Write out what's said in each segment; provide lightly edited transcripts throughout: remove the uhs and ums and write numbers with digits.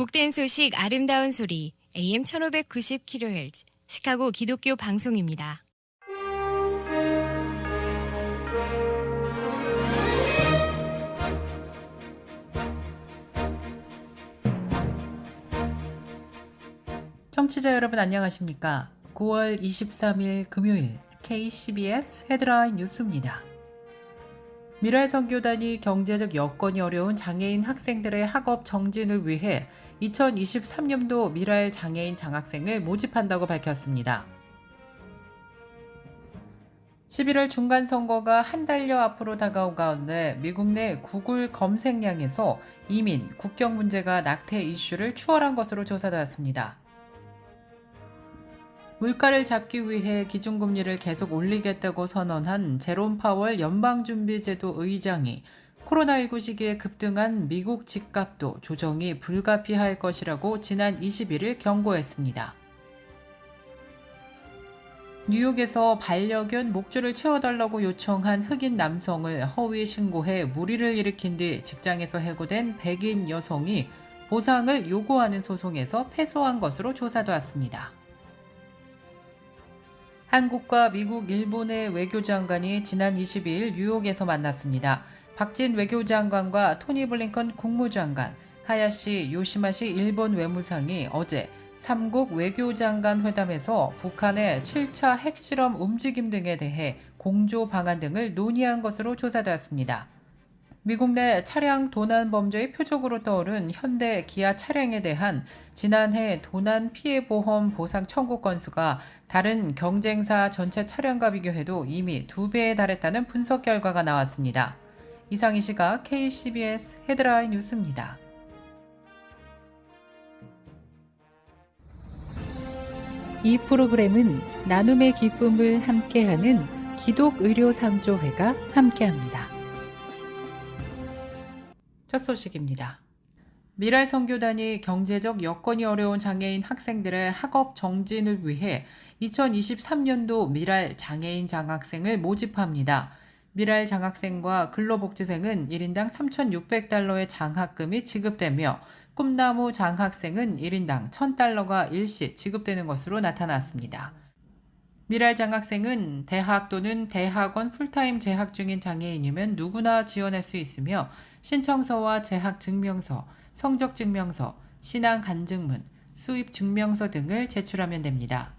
복된 소식 아름다운 소리 AM 1590kHz 시카고 기독교 방송입니다. 청취자 여러분 안녕하십니까? 9월 23일 금요일 KCBS 헤드라인 뉴스입니다. 미랄 선교단이 경제적 여건이 어려운 장애인 학생들의 학업 정진을 위해 2023년도 미랄 장애인 장학생을 모집한다고 밝혔습니다. 11월 중간선거가 한 달여 앞으로 다가온 가운데 미국 내 구글 검색량에서 이민, 국경 문제가 낙태 이슈를 추월한 것으로 조사되었습니다. 물가를 잡기 위해 기준금리를 계속 올리겠다고 선언한 제롬 파월 연방준비제도 의장이 코로나19 시기에 급등한 미국 집값도 조정이 불가피할 것이라고 지난 21일 경고했습니다. 뉴욕에서 반려견 목줄을 채워달라고 요청한 흑인 남성을 허위 신고해 물의를 일으킨 뒤 직장에서 해고된 백인 여성이 보상을 요구하는 소송에서 패소한 것으로 조사되었습니다. 한국과 미국, 일본의 외교장관이 지난 22일 뉴욕에서 만났습니다. 박진 외교장관과 토니 블링컨 국무장관, 하야시 요시마시 일본 외무상이 어제 3국 외교장관 회담에서 북한의 7차 핵실험 움직임 등에 대해 공조 방안 등을 논의한 것으로 조사되었습니다. 미국 내 차량 도난 범죄의 표적으로 떠오른 현대 기아 차량에 대한 지난해 도난 피해 보험 보상 청구 건수가 다른 경쟁사 전체 차량과 비교해도 이미 2배에 달했다는 분석 결과가 나왔습니다. 이상 이 시각 KCBS 헤드라인 뉴스입니다. 이 프로그램은 나눔의 기쁨을 함께하는 기독의료상조회가 함께합니다. 첫 소식입니다. 미랄 선교단이 경제적 여건이 어려운 장애인 학생들의 학업 정진을 위해 2023년도 미랄 장애인 장학생을 모집합니다. 미랄 장학생과 근로복지생은 1인당 3,600달러의 장학금이 지급되며 꿈나무 장학생은 1인당 1,000달러가 일시 지급되는 것으로 나타났습니다. 미랄 장학생은 대학 또는 대학원 풀타임 재학 중인 장애인이면 누구나 지원할 수 있으며 신청서와 재학증명서, 성적증명서, 신앙간증문, 수입증명서 등을 제출하면 됩니다.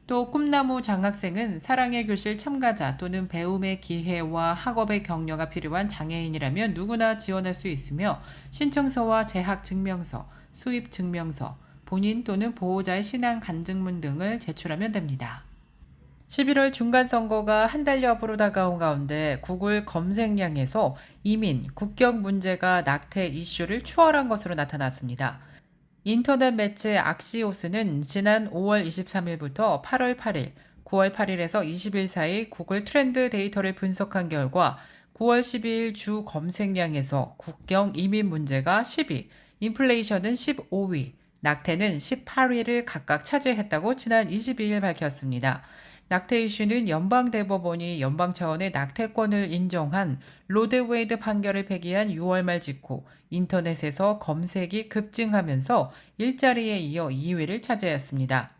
또 꿈나무 장학생은 사랑의 교실 참가자 또는 배움의 기회와 학업의 격려가 필요한 장애인이라면 누구나 지원할 수 있으며 신청서와 재학증명서, 수입증명서, 본인 또는 보호자의 신앙간증문 등을 제출하면 됩니다. 11월 중간선거가 한 달여 앞으로 다가온 가운데 구글 검색량에서 이민, 국경 문제가 낙태 이슈를 추월한 것으로 나타났습니다. 인터넷 매체 악시오스는 지난 5월 23일부터 8월 8일, 9월 8일에서 20일 사이 구글 트렌드 데이터를 분석한 결과 9월 12일 주 검색량에서 국경 이민 문제가 10위, 인플레이션은 15위, 낙태는 18위를 각각 차지했다고 지난 22일 밝혔습니다. 낙태 이슈는 연방대법원이 연방 차원의 낙태권을 인정한 로데웨이드 판결을 폐기한 6월 말 직후 인터넷에서 검색이 급증하면서 일자리에 이어 2위를 차지했습니다.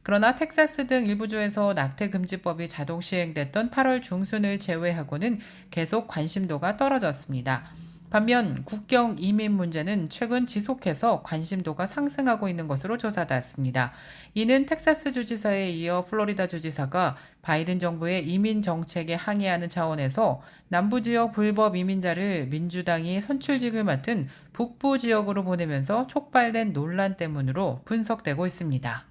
그러나 텍사스 등 일부 주에서 낙태금지법이 자동 시행됐던 8월 중순을 제외하고는 계속 관심도가 떨어졌습니다. 반면 국경 이민 문제는 최근 지속해서 관심도가 상승하고 있는 것으로 조사됐습니다. 이는 텍사스 주지사에 이어 플로리다 주지사가 바이든 정부의 이민 정책에 항의하는 차원에서 남부 지역 불법 이민자를 민주당이 선출직을 맡은 북부 지역으로 보내면서 촉발된 논란 때문으로 분석되고 있습니다.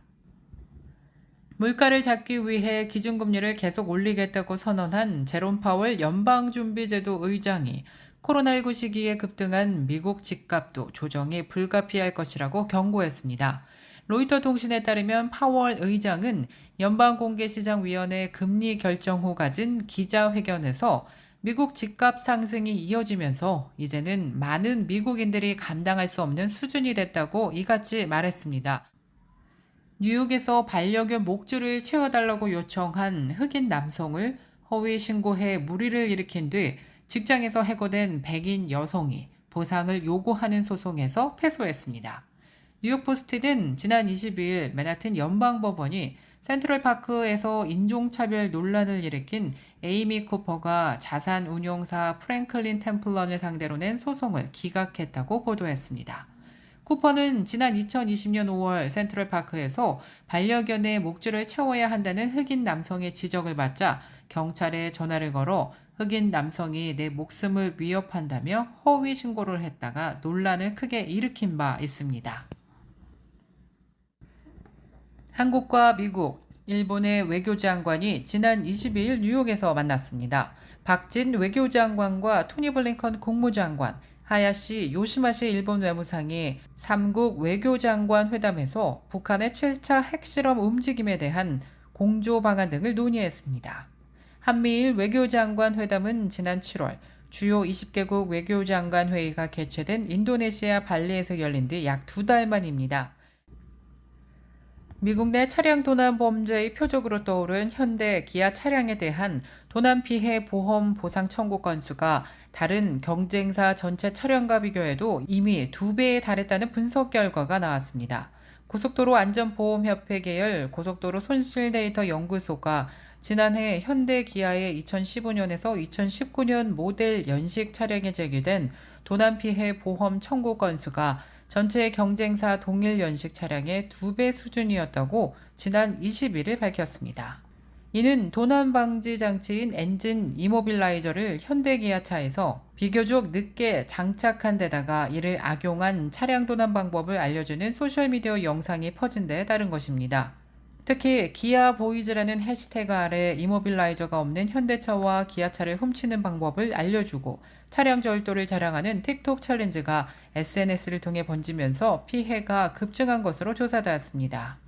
물가를 잡기 위해 기준금리를 계속 올리겠다고 선언한 제롬 파월 연방준비제도 의장이 코로나19 시기에 급등한 미국 집값도 조정이 불가피할 것이라고 경고했습니다. 로이터 통신에 따르면 파월 의장은 연방공개시장위원회 금리 결정 후 가진 기자회견에서 미국 집값 상승이 이어지면서 이제는 많은 미국인들이 감당할 수 없는 수준이 됐다고 이같이 말했습니다. 뉴욕에서 반려견 목줄을 채워달라고 요청한 흑인 남성을 허위 신고해 물의를 일으킨 뒤 직장에서 해고된 백인 여성이 보상을 요구하는 소송에서 패소했습니다. 뉴욕포스트는 지난 22일 맨하튼 연방법원이 센트럴파크에서 인종차별 논란을 일으킨 에이미 쿠퍼가 자산운용사 프랭클린 템플런을 상대로 낸 소송을 기각했다고 보도했습니다. 쿠퍼는 지난 2020년 5월 센트럴파크에서 반려견의 목줄을 채워야 한다는 흑인 남성의 지적을 받자 경찰에 전화를 걸어 흑인 남성이 내 목숨을 위협한다며 허위 신고를 했다가 논란을 크게 일으킨 바 있습니다. 한국과 미국, 일본의 외교장관이 지난 22일 뉴욕에서 만났습니다. 박진 외교장관과 토니 블링컨 국무장관, 하야시 요시마시 일본 외무상이 3국 외교장관 회담에서 북한의 7차 핵실험 움직임에 대한 공조 방안 등을 논의했습니다. 한미일 외교장관 회담은 지난 7월 주요 20개국 외교장관 회의가 개최된 인도네시아 발리에서 열린 뒤 약 2달 만입니다. 미국 내 차량 도난 범죄의 표적으로 떠오른 현대, 기아 차량에 대한 도난 피해 보험 보상 청구 건수가 다른 경쟁사 전체 차량과 비교해도 이미 2배에 달했다는 분석 결과가 나왔습니다. 고속도로 안전보험협회 계열 고속도로 손실 데이터 연구소가 지난해 현대 기아의 2015년에서 2019년 모델 연식 차량에 제기된 도난 피해 보험 청구 건수가 전체 경쟁사 동일 연식 차량의 2배 수준이었다고 지난 21일 밝혔습니다. 이는 도난 방지 장치인 엔진 이모빌라이저를 현대 기아차에서 비교적 늦게 장착한 데다가 이를 악용한 차량 도난 방법을 알려주는 소셜미디어 영상이 퍼진 데에 따른 것입니다. 특히 기아 보이즈라는 해시태그 아래 이모빌라이저가 없는 현대차와 기아차를 훔치는 방법을 알려주고 차량 절도를 자랑하는 틱톡 챌린지가 SNS를 통해 번지면서 피해가 급증한 것으로 조사되었습니다.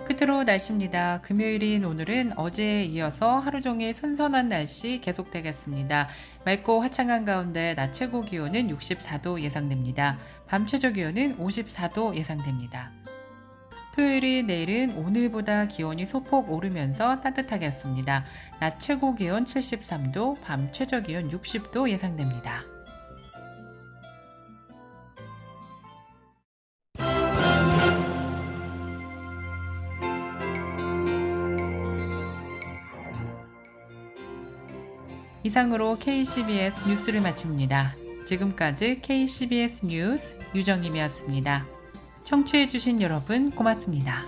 끝으로 날씨입니다. 금요일인 오늘은 어제에 이어서 하루 종일 선선한 날씨 계속되겠습니다. 맑고 화창한 가운데 낮 최고 기온은 64도 예상됩니다. 밤 최저 기온은 54도 예상됩니다. 토요일인 내일은 오늘보다 기온이 소폭 오르면서 따뜻하겠습니다. 낮 최고 기온 73도, 밤 최저 기온 60도 예상됩니다. 이상으로 KCBS 뉴스를 마칩니다. 지금까지 KCBS 뉴스 유정임이었습니다. 청취해주신 여러분 고맙습니다.